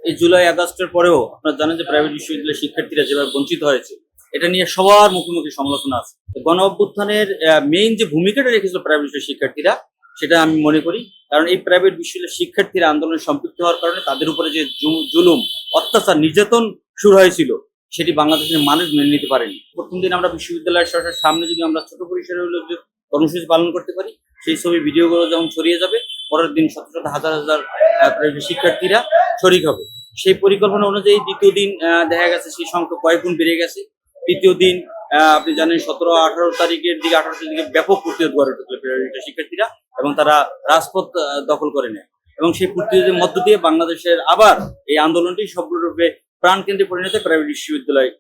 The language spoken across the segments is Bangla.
এই জুলাই আগস্টের পরেও আপনারা জানেন যে প্রাইভেট বিশ্ববিদ্যালয়ের শিক্ষার্থীরা যেভাবে বঞ্চিত হয়েছে, এটা নিয়ে সবার মুখোমুখি সমালোচনা আছে। গণ অভ্যুত্থানের মেইন যে ভূমিকাটা রেখেছিল প্রাইভেট বিশ্ববিদ্যালয়ের শিক্ষার্থীরা, সেটা আমি মনে করি। কারণ এই প্রাইভেট বিশ্ববিদ্যালয়ের শিক্ষার্থীরা আন্দোলনে সম্পৃক্ত হওয়ার কারণে তাদের উপরে যে জুলুম, অত্যাচার, নির্যাতন শুরু হয়েছিল, সেটি বাংলাদেশের মানুষ মেনে নিতে পারেনি। প্রথম দিন আমরা বিশ্ববিদ্যালয়ের সরকারের সামনে যদি আমরা ছোট পরিসরে হলেও যে কর্মসূচি পালন করতে পারি, সেই ছবি ভিডিওগুলো যখন ছড়িয়ে যাবে, পরের দিন শত শত হাজার হাজার প্রাইভেট শিক্ষার্থীরা শরিক হবে। সেই পরিকল্পনা অনুযায়ী দ্বিতীয় দিন দেখা গেছে সেই সংখ্যা কয়েক গুণ বেড়ে গেছে। তৃতীয় দিন আপনি জানেন 17-18 তারিখের দিকে, 18 তারিখের দিকে ব্যাপক প্রতিরোধ গড়ে তুলল প্রাইভেট শিক্ষার্থীরা এবং তারা রাজপথ দখল করে নেয়। এবং সেই প্রতিরোধের মধ্য দিয়ে বাংলাদেশের আবার এই আন্দোলনটি সম্পূর্ণরূপে প্রাণকেন্দ্রে পরিণত প্রাইভেট বিশ্ববিদ্যালয়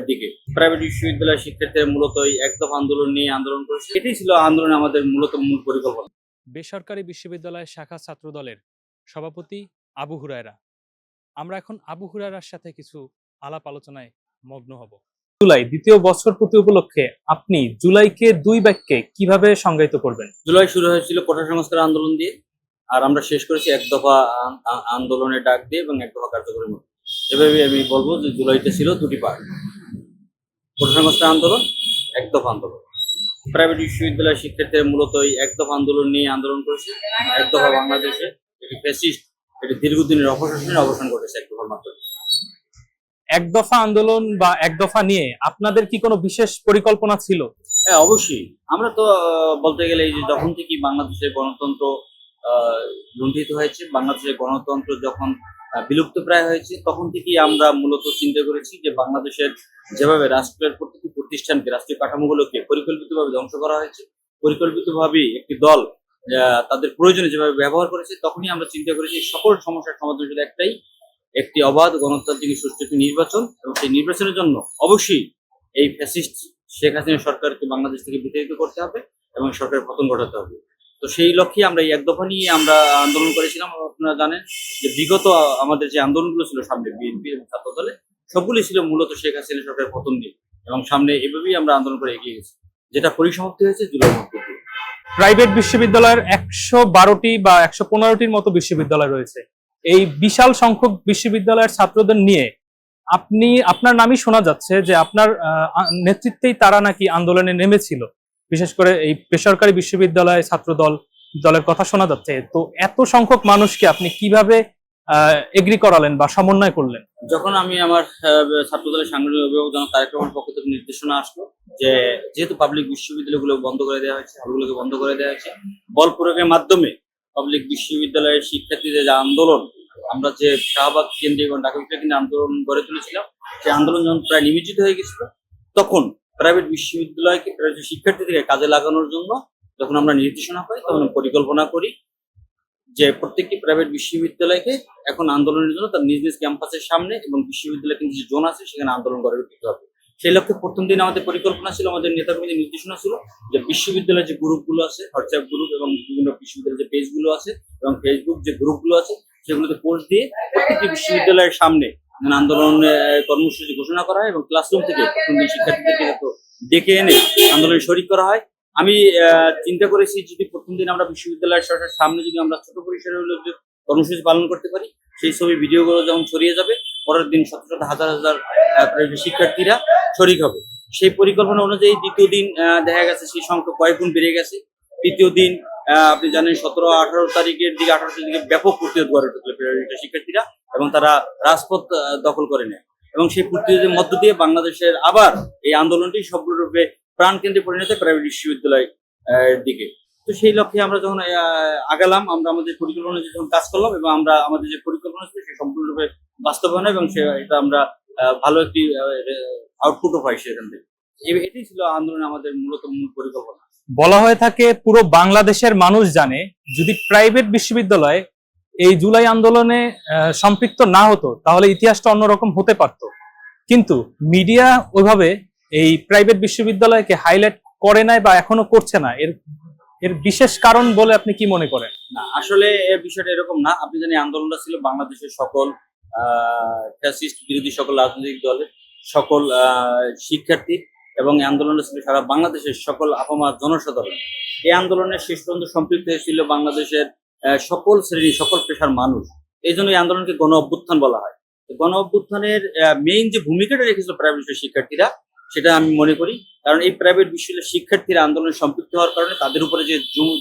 দিকে। প্রাইভেট বিশ্ববিদ্যালয়ের শিক্ষার্থীরা মূলত এই একদফা আন্দোলন নিয়ে আন্দোলন করেছে। এটাই ছিল আন্দোলনে আমাদের মূল পরিকল্পনা। বেসরকারি বিশ্ববিদ্যালয় শাখা ছাত্র দলের সভাপতি আবু হুরায়রা। আমরা এখন আবু হুরায়রার সাথে কিছু আলাপ আলোচনায় মগ্ন হব। জুলাই দ্বিতীয় বর্ষপূর্তি উপলক্ষে আপনি জুলাইকে দুই বাক্যে কিভাবে সংজ্ঞায়িত করবেন? জুলাই শুরু হয়েছিল কোটা সংস্কার আন্দোলন দিয়ে, আর আমরা শেষ করেছি এক দফা আন্দোলনের ডাক দিয়ে এবং এক দফা কার্যকরের মধ্যে। এভাবে আমি বলবো যে জুলাইতে ছিল দুটি পার্ট: কোটা সংস্কার আন্দোলন, এক দফা আন্দোলন। প্রাইভেট বিশ্ববিদ্যালয়ের শিক্ষার্থীরা মূলত এই এক দফা আন্দোলন নিয়ে আন্দোলন করেছে। এক দফা বাংলাদেশে এটি ফ্যাসিস্ট, এটি দীর্ঘদিনের অপশাসনের অবসান ঘটেছে এক দফার মাধ্যমে। এক দফা আন্দোলন বা এক দফা নিয়ে আপনাদের কি কোনো বিশেষ পরিকল্পনা ছিল? হ্যাঁ, অবশ্যই। আমরা তো বলতে গেলে এই যে যখন থেকে বাংলাদেশের গণতন্ত্র লুণ্ঠিত হয়েছে, বাংলাদেশের গণতন্ত্র যখন বিলুপ্ত প্রায় হয়েছে, তখন থেকেই আমরা মূলত চিন্তা করেছি যে বাংলাদেশের যেভাবে রাষ্ট্রের প্রতিটি প্রতিষ্ঠানকে, রাষ্ট্রীয় কাঠামোগুলোকে পরিকল্পিতভাবে ধ্বংস করা হয়েছে, পরিকল্পিতভাবেই একটি দল তাদের প্রয়োজনে যেভাবে ব্যবহার করেছে, তখনই আমরা চিন্তা করেছি সকল সমস্যার সমাধান শুধু একটাই, একটি অবাধ গণতান্ত্রিক সুষ্ঠু নির্বাচন। এবং সেই নির্বাচনের জন্য অবশ্যই এই ফ্যাসিস্ট শেখ হাসিনা সরকারকে বাংলাদেশ থেকে বিতাড়িত করতে হবে এবং সরকারের পতন ঘটাতে হবে। তো সেই লক্ষ্যে আমরা এই এক দফা নিয়ে আমরা আন্দোলন করেছিলাম। আপনারা জানেন যে বিগত আমাদের যে আন্দোলনগুলো ছিল সামনে বিএনপি এবং ছাত্র দলে, সবগুলি ছিল মূলত শেখ হাসিনা সরকারের পতন নিয়ে, এবং সামনে এভাবেই আমরা আন্দোলন করে এগিয়ে গেছি, যেটা পরিসমাপ্তি হয়েছে জুলাই মধ্যে। প্রাইভেট বিশ্ববিদ্যালয়ের 112টি বা 115টির মতো বিশ্ববিদ্যালয় রয়েছে। এই বিশাল সংখ্যক বিশ্ববিদ্যালয়ের ছাত্রদের নিয়ে আপনার নামই শোনা যাচ্ছে যে আপনার নেতৃত্বেই তারা নাকি আন্দোলনে নেমেছিল। বিশেষ করে এই বেসরকারি বিশ্ববিদ্যালয় ছাত্র দলের কথা শোনা যাচ্ছে। তো এত সংখ্যক মানুষকে আপনি কিভাবে এগ্রি করালেন বা সমন্বয় করলেন? যখন আমি আমার ছাত্র দলের সাংগঠনিক অভিভাবক জনাব তারেক রহমানের পক্ষ থেকে নির্দেশনা আসলো যে যেহেতু পাবলিক বিশ্ববিদ্যালয়গুলো বন্ধ করে দেওয়া হয়েছে, হলগুলোকে বন্ধ করে দেওয়া হয়েছে, বল প্রয়োগের মাধ্যমে পাবলিক বিশ্ববিদ্যালয়ের শিক্ষার্থীদের যে আন্দোলন, আমরা যে শাহবাগ কেন্দ্রে এবং ঢাকা কেন্দ্রে আন্দোলন গড়ে তুলেছিলাম, সেই আন্দোলন যখন প্রায় নিমজ্জিত হয়ে গেছিল, তখন প্রাইভেট বিশ্ববিদ্যালয়কে প্রাইভেট শিক্ষার্থীদেরকে কাজে লাগানোর জন্য যখন আমরা নির্দেশনা পাই, তখন পরিকল্পনা করি যে প্রত্যেকটি প্রাইভেট বিশ্ববিদ্যালয়কে এখন আন্দোলনের জন্য তার নিজ নিজ ক্যাম্পাসের সামনে এবং বিশ্ববিদ্যালয়ের যে জোন আছে সেখানে আন্দোলন গড়ে তুলতে হবে। সেই লক্ষ্যে প্রথম দিন আমাদের পরিকল্পনা ছিল, আমাদের নেতাকর্মীদের নির্দেশনা ছিল যে বিশ্ববিদ্যালয়ের যে গ্রুপগুলো আছে, হোয়াটসঅ্যাপ গ্রুপ এবং বিভিন্ন বিশ্ববিদ্যালয়ের যে পেজগুলো আছে এবং ফেসবুক যে গ্রুপগুলো আছে, সেগুলোতে পোস্ট দিয়ে প্রত্যেকটি বিশ্ববিদ্যালয়ের সামনে আন্দোলন কর্মসূচি ঘোষণা করা হয় এবং ক্লাসরুম থেকে প্রথম দিন শিক্ষার্থীদেরকে ডেকে এনে আন্দোলনে শরিক করা হয়। আমি চিন্তা করেছি যদি প্রথম দিন আমরা বিশ্ববিদ্যালয়ের সরকারের সামনে যদি আমরা ছোট পরিসরে হলেও যে কর্মসূচি পালন করতে পারি, সেই ছবি ভিডিওগুলো যখন ছড়িয়ে যাবে, পরের দিন শত শত হাজার হাজার শিক্ষার্থীরা শরিক হবে। সেই পরিকল্পনা অনুযায়ী দ্বিতীয় দিন দেখা গেছে সেই সংখ্যা কয়েক গুণ বেড়ে গেছে। তৃতীয় দিন আপনি জানেন 17-18 তারিখের দিকে, 18 তারিখের দিকে ব্যাপক প্রতিরোধ গড়ে তুলল শিক্ষার্থীরা এবং তারা রাজপথ দখল করে নেয়। এবং সেই প্রতিরোধের মধ্য দিয়ে বাংলাদেশের আবার এই আন্দোলনটি সম্পূর্ণরূপে প্রাণকেন্দ্রে পরিণত প্রাইভেট বিশ্ববিদ্যালয় দিকে। তো সেই লক্ষ্যে আমরা যখন আগালাম, আমরা আমাদের পরিকল্পনা যখন কাজ করলাম এবং আমরা আমাদের যে পরিকল্পনা ছিল সে সম্পূর্ণরূপে বাস্তবায়ন এবং এটা আমরা ভালো একটি আউটপুটও পাই সেখান থেকে। এটাই ছিল আন্দোলনে আমাদের মূল পরিকল্পনা। বলা হয়ে থাকে পুরো বাংলাদেশের মানুষ জানে, যদি প্রাইভেট বিশ্ববিদ্যালয় এই জুলাই আন্দোলনে সম্পৃক্ত না হতো তাহলে ইতিহাসটা অন্যরকম হতে পারত। কিন্তু মিডিয়া ওইভাবে এই প্রাইভেট বিশ্ববিদ্যালয়কে হাইলাইট করে নাই বা এখনো করছে না। এর বিশেষ কারণ বলে আপনি কি মনে করেন? না, আসলে বিষয়টা এরকম না। আপনি জানেন আন্দোলনটা ছিল বাংলাদেশের সকল ফ্যাসিস্ট বিরোধী সকল রাজনৈতিক দলের, সকল শিক্ষার্থী, এবং এই আন্দোলনটা ছিল সারা বাংলাদেশের সকল আপামার জনসাধারণ। এই আন্দোলনের শেষ পর্যন্ত সম্পৃক্ত হয়েছিল বাংলাদেশের সকল শ্রেণী, সকল পেশার মানুষ। এই জন্য এই আন্দোলনকে গণ অভ্যুত্থান বলা হয়। তো গণ অভ্যুত্থানের মেইন যে ভূমিকাটা রেখেছিল প্রাইভেট বিশ্ববিদ্যালয়ের শিক্ষার্থীরা, সেটা আমি মনে করি। কারণ এই প্রাইভেট বিশ্ববিদ্যালয়ের শিক্ষার্থীরা আন্দোলনে সম্পৃক্ত হওয়ার কারণে তাদের উপরে যে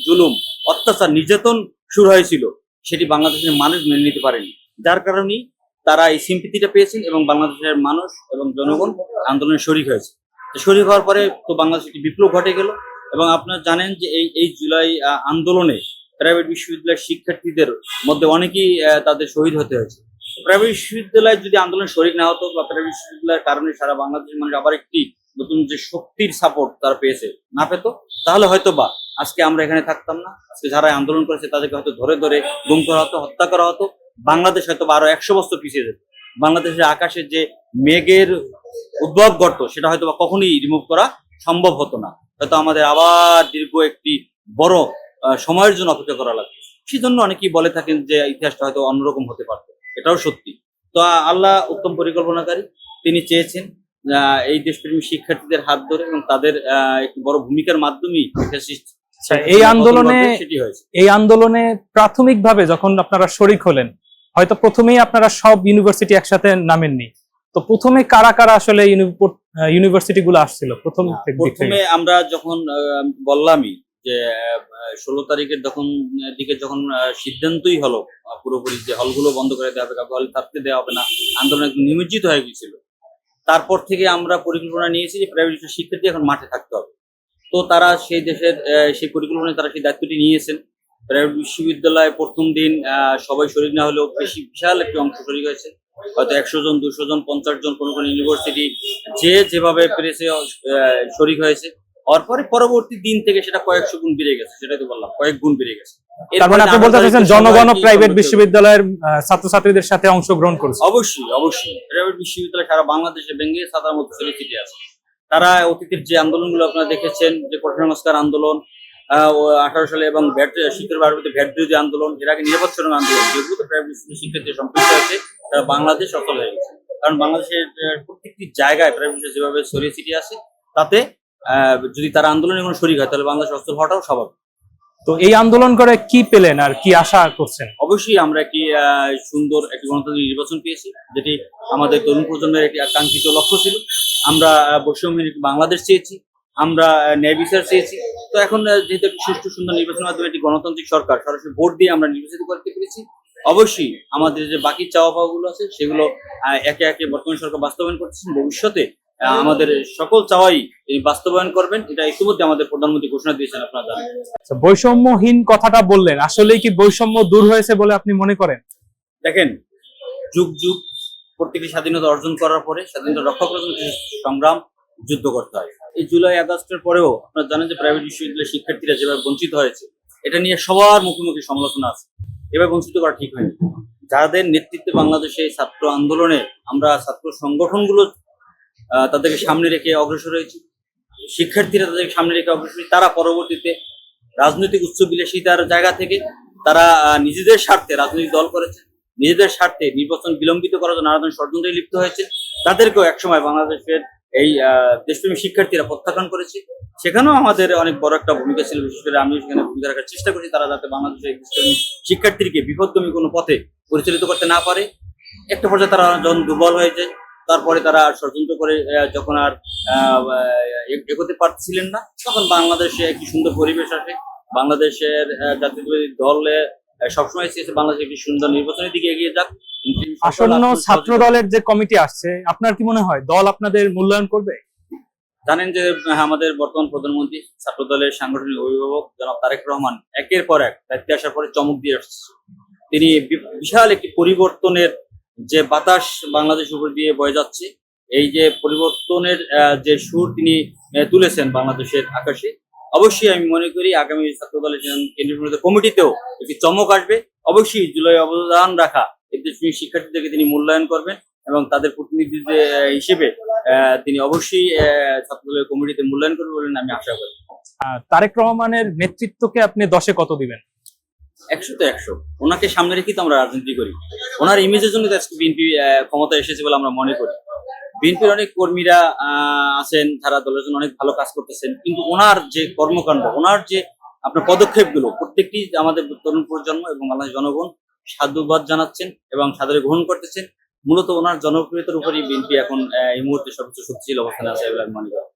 জুলুম, অত্যাচার, নির্যাতন শুরু হয়েছিল, সেটি বাংলাদেশের মানুষ মেনে নিতে পারেনি। যার কারণেই তারা এই সিম্পিতিটা পেয়েছেন এবং বাংলাদেশের মানুষ এবং জনগণ আন্দোলনে শরিক হয়েছে। তো শরিক হওয়ার পরে তো বাংলাদেশে একটি বিপ্লব ঘটে গেল। এবং আপনারা জানেন যে এই জুলাই আন্দোলনে প্রাইভেট বিশ্ববিদ্যালয়ের শিক্ষার্থীদের মধ্যে অনেকেই তাদের শহীদ হতে হয়েছে। প্রাইভেট বিশ্ববিদ্যালয় যদি আন্দোলন শরিক না হতো, বা প্রাইভেট বিশ্ববিদ্যালয়ের কারণে সারা বাংলাদেশের মানুষ আবার একটি নতুন যে শক্তির সাপোর্ট তারা পেয়েছে না পেত, তাহলে হয়তো বা আজকে আমরা এখানে থাকতাম না। আজকে যারা আন্দোলন করেছে তাদেরকে হয়তো ধরে ধরে গুম করা হতো, হত্যা করা হতো। বাংলাদেশ হয়তো বা আরো 100 বছর পিছিয়ে যেত। বাংলাদেশের আকাশে যে মেঘের উদ্ভব ঘটতো, সেটা হয়তো বা কখনোই রিমুভ করা সম্ভব হতো না। হয়তো আমাদের আবার দীর্ঘ একটি বড় সময়ের জন্য অপেক্ষা করা লাগবে। সেজন্য অনেকেই বলে থাকেন যে ইতিহাসটা হয়তো অন্যরকম হতে পারতো। এটাও সত্যি। তো আল্লাহ উত্তম পরিকল্পনাকারী, তিনি চেয়েছেন এই দেশপ্রেমী শিক্ষার্থীদের হাত ধরে এবং তাদের একটি বড় ভূমিকার মাধ্যমেই এই আন্দোলনে প্রাথমিকভাবে যখন আপনারা শরিক হলেন, হয়তো প্রথমেই আপনারা সব ইউনিভার্সিটি একসাথে নামেননি, তো প্রথমে কারা কারা আসলে ইউনিভার্সিটি গুলো আসছিল প্রথমে আমরা যখন বললামই যে 16 তারিখের দিকে যখন সিদ্ধান্তই হলো পুরোপুরি যে হলগুলো বন্ধ করে দেওয়া হবে, হল থাকতে দেওয়া হবে না, আন্দোলন নিমজ্জিত হয়ে গেছিল। তারপর থেকে আমরা পরিকল্পনা নিয়েছি যে প্রাইভেট শিক্ষার্থী এখন মাঠে থাকতে হবে। তো তারা সেই দেশের সেই পরিকল্পনায় তারা সেই দায়িত্বটি নিয়েছেন। প্রাইভেট বিশ্ববিদ্যালয়ে প্রথম দিন সবাই শরিক না হলেও বিশাল একটি অংশ শরিক হয়েছে। হয়তো 100 জন, 200 জন, 50 জন, কোনো কোনো ইউনিভার্সিটি যেভাবে পেরেছে শরিক হয়েছে। হওয়ার পরে পরবর্তী দিন থেকে সেটা কয়েকশো গুণ বেড়ে গেছে, সেটাই তো বললাম, কয়েক গুণ বেড়ে গেছে। আপনি বলতে চাচ্ছেন জনগণ প্রাইভেট বিশ্ববিদ্যালয়ের ছাত্রছাত্রীদের সাথে অংশগ্রহণ করেছে? অবশ্যই অবশ্যই। প্রাইভেট বিশ্ববিদ্যালয় সারা বাংলাদেশে ভেঙে ছাতার মধ্যে ছড়িয়ে ছিটিয়ে আছে। তারা অতীতের যে আন্দোলনগুলো আপনারা দেখেছেন, যে কোটা সংস্কার আন্দোলন 18 সালে এবং শিক্ষার বাড়িতে ভ্যাট বিরোধী আন্দোলন, এর আগে নিরাপত্তা আন্দোলন, যেগুলো প্রাইভেট শিক্ষার্থী সম্পৃক্ত হয়েছে, তারা বাংলাদেশ সফল হয়ে গেছে। কারণ বাংলাদেশের প্রত্যেকটি জায়গায় প্রাইভেট যেভাবে ছড়িয়ে ছিটিয়ে আছে, তাতে যদি তারা আন্দোলনে কোনো শরিক হয়, তাহলে বাংলাদেশ অস্থির হওয়াটাও স্বাভাবিক। তো এই আন্দোলন করে কি পেলেন আর কি আশা করছেন? অবশ্যই আমরা একটি সুন্দর একটি গণতান্ত্রিক নির্বাচন পেয়েছি, যেটি আমাদের তরুণ প্রজন্মের একটি আকাঙ্ক্ষিত লক্ষ্য ছিল। আমরা বৈষম্যহীন বাংলাদেশ চেয়েছি, আমরা ন্যায় বিচার চেয়েছি। তো এখন যেহেতু একটি সুষ্ঠু সুন্দর নির্বাচনের মাধ্যমে একটি গণতান্ত্রিক সরকার সরাসরি ভোট দিয়ে আমরা নির্বাচিত করতে পেরেছি, অবশ্যই আমাদের যে বাকি চাওয়া পাওয়াগুলো আছে, সেগুলো একে একে বর্তমান সরকার বাস্তবায়ন করতেছেন। ভবিষ্যতে আমাদের সকল চাওয়াই বাস্তবায়ন করবেন, এটা ইতিমধ্যে আমাদের প্রধানমন্ত্রী ঘোষণা দিয়েছেন, আপনারা জানেন। বৈষম্যহীন কথাটা বললেন, আসলেই কি বৈষম্য দূর হয়েছে বলে আপনি মনে করেন? দেখেন, যুগ যুগ প্রত্যেকটি স্বাধীনতা অর্জন করার পরে স্বাধীনতা রক্ষা করার জন্য সংগ্রাম, যুদ্ধ করতে হয়। এই জুলাই আগস্টের পরেও আপনারা জানেন যে প্রাইভেট বিশ্ববিদ্যালয়ের শিক্ষার্থীরা যেভাবে বঞ্চিত হয়েছে, এটা নিয়ে সবার মুখোমুখি সমালোচনা আছে। এভাবে বঞ্চিত করা ঠিক হয়নি। যাদের নেতৃত্বে বাংলাদেশে ছাত্র আন্দোলনে আমরা ছাত্র সংগঠনগুলো তাদেরকে সামনে রেখে অগ্রসর হয়েছি, শিক্ষার্থীরা তাদেরকে সামনে রেখে অগ্রসর হয়েছে, তারা পরবর্তীতে রাজনৈতিক উচ্চবিলাসিতার জায়গা থেকে তারা নিজেদের স্বার্থে রাজনৈতিক দল করেছে, নিজেদের স্বার্থে নির্বাচন বিলম্বিত করার জন্য নানা ধরনের ষড়যন্ত্রে লিপ্ত হয়েছে। তাদেরকেও একসময় বাংলাদেশের এই দেশপ্রেমী শিক্ষার্থীরা প্রত্যাখ্যান করেছে। সেখানেও আমাদের অনেক বড় একটা ভূমিকা ছিল, বিশেষ করে আমি সেখানে ভূমিকা রাখার চেষ্টা করেছি, তারা যাতে বাংলাদেশের দেশপ্রেমী শিক্ষার্থীকে বিপদগামী কোনো পথে পরিচালিত করতে না পারে। একটা পর্যায়ে তারা যখন দুর্বল হয়ে যায়, তারপরে তারা ষড়যন্ত্র করে যখন আর এগোতে পারছিলেন না, তখন বাংলাদেশে একটি সুন্দর পরিবেশ আসে। বাংলাদেশের জাতীয়তাবাদী দলে সবসময় চেয়েছে বাংলাদেশ একটি সুন্দর নির্বাচনের দিকে এগিয়ে যাক। আসন্ন ছাত্র দলের যে কমিটি আসছে, আপনার কি মনে হয় দল আপনাদের মূল্যায়ন করবে? জানেন যে আমাদের বর্তমান প্রধানমন্ত্রী ছাত্র দলের সাংগঠনিক অভিভাবক জনাব তারেক রহমান একের পর এক দায়িত্বে আসার পরে চমক দিয়ে আসছে। তিনি বিশাল একটি পরিবর্তনের যে বাতাস বাংলাদেশ উপর দিয়ে বয়ে যাচ্ছে, এই যে পরিবর্তনের যে সুর তিনি তুলেছেন বাংলাদেশের আকাশে, অবশ্যই আমি মনে করি আগামী ছাত্র দলের কেন্দ্রীয় কমিটিতেও একটি চমক আসবে। অবশ্যই জুলাই অবদান রাখা এই দেশের শিক্ষার্থীদেরকে তিনি মূল্যায়ন করবেন এবং তাদের প্রতিনিধি হিসেবে তিনি অবশ্যই ছাত্র দলের কমিটিতে মূল্যায়ন করবেন বলে আমি আশা করি। তারেক রহমানের নেতৃত্বকে আপনি 10-এ কত দিবেন? 100-তে 100। ওনাকে সামনে রেখেই তো আমরা রাজনীতি করি। ওনার ইমেজের জন্য আজকে বিএনপি ক্ষমতা এসেছে বলে আমরা মনে করি। বিএনপির অনেক কর্মীরা আছেন, যারা দলের জন্য অনেক ভালো কাজ করতেছেন, কিন্তু ওনার যে কর্মকাণ্ড, ওনার যে আপনার পদক্ষেপগুলো, প্রত্যেকটি আমাদের তরুণ প্রজন্ম এবং বাংলাদেশ জনগণ সাধুবাদ জানাচ্ছেন এবং সাদরে গ্রহণ করতেছেন। মূলত ওনার জনপ্রিয়তার উপরই বিএনপি এখন এই মুহূর্তে সর্বোচ্চ শক্তিশালী অবস্থানে আছে বলে আমি মনে করি।